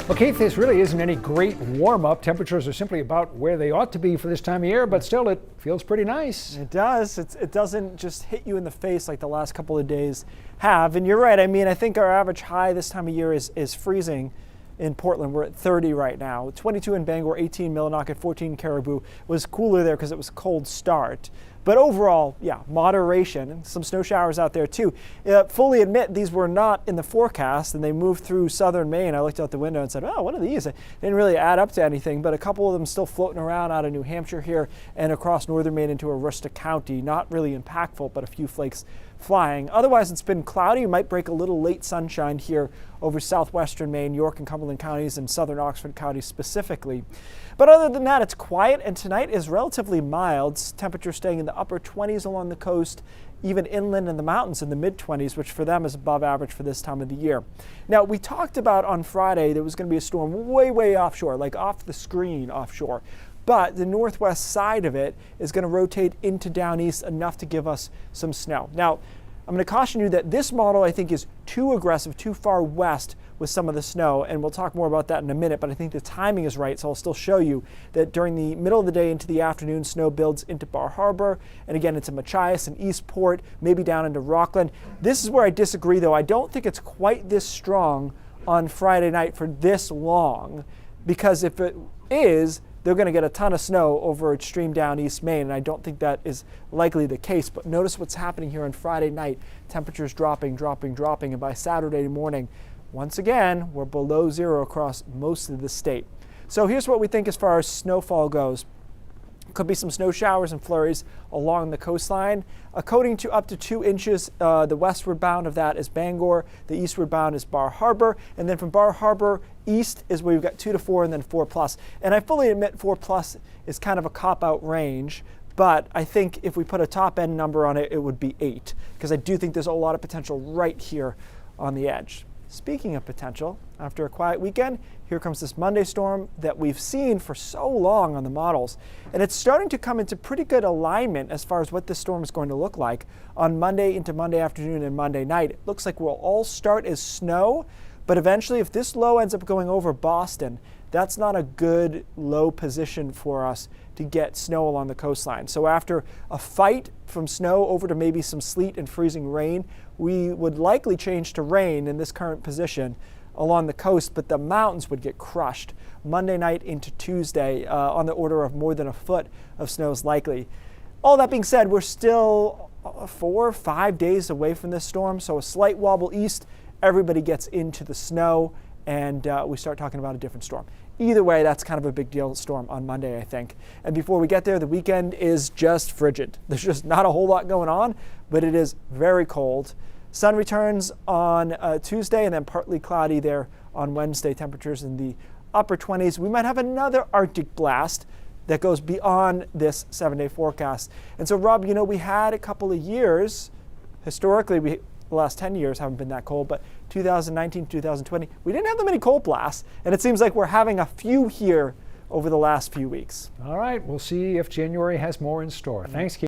Well, Keith, this really isn't any great warm-up. Temperatures are simply about where they ought to be for this time of year, but still it feels pretty nice. It does. It doesn't just hit you in the face like the last couple of days have. And you're right. I mean, I think our average high this time of year is freezing in Portland. We're at 30 right now. 22 in Bangor, 18 Millinocket, 14 Caribou. It was cooler there because it was a cold start. But overall, yeah, moderation and some snow showers out there too. Fully admit these were not in the forecast and they moved through southern Maine. I looked out the window and said, oh, what are these? They didn't really add up to anything, but a couple of them still floating around out of New Hampshire here and across northern Maine into Aroostook County. Not really impactful, but a few flakes flying. Otherwise, it's been cloudy. You might break a little late sunshine here over southwestern Maine, York and Cumberland counties, and southern Oxford counties specifically. But other than that, it's quiet, and tonight is relatively mild. Temperatures staying in the upper 20s along the coast, even inland in the mountains in the mid-20s, which for them is above average for this time of the year. Now, we talked about on Friday there was going to be a storm way offshore, like off the screen offshore. But the northwest side of it is going to rotate into down east enough to give us some snow. Now, I'm going to caution you that this model I think is too aggressive, too far west with some of the snow, and we'll talk more about that in a minute, but I think the timing is right, so I'll still show you that during the middle of the day into the afternoon, snow builds into Bar Harbor, and again into Machias and Eastport, maybe down into Rockland. This is where I disagree, though. I don't think it's quite this strong on Friday night for this long, because if it is, they're going to get a ton of snow over extreme down East Maine, and I don't think that is likely the case. But notice what's happening here on Friday night. Temperatures dropping, and by Saturday morning, once again, we're below zero across most of the state. So here's what we think as far as snowfall goes. Could be some snow showers and flurries along the coastline. A coating to up to 2 inches. The westward bound of that is Bangor. The eastward bound is Bar Harbor. And then from Bar Harbor east is where you've got 2 to 4 and then 4+. And I fully admit 4+ is kind of a cop-out range. But I think if we put a top-end number on it, it would be 8. Because I do think there's a lot of potential right here on the edge. Speaking of potential, after a quiet weekend, here comes this Monday storm that we've seen for so long on the models. And it's starting to come into pretty good alignment as far as what this storm is going to look like on Monday into Monday afternoon and Monday night. It looks like we'll all start as snow, but eventually if this low ends up going over Boston, that's not a good low position for us to get snow along the coastline. So after a fight from snow over to maybe some sleet and freezing rain, we would likely change to rain in this current position along the coast, but the mountains would get crushed. Monday night into Tuesday, on the order of more than a foot of snow is likely. All that being said, we're still 4 or 5 days away from this storm, so a slight wobble east, everybody gets into the snow, and we start talking about a different storm. Either way, that's kind of a big deal storm on Monday, I think. And before we get there, the weekend is just frigid. There's just not a whole lot going on, but it is very cold. Sun returns on Tuesday and then partly cloudy there on Wednesday. Temperatures in the upper 20s. We might have another Arctic blast that goes beyond this 7-day forecast. And so, Rob, you know, we had a couple of years, historically, the last 10 years haven't been that cold, but 2019, 2020, we didn't have that many cold blasts, and it seems like we're having a few here over the last few weeks. All right, we'll see if January has more in store. Thanks, Keith.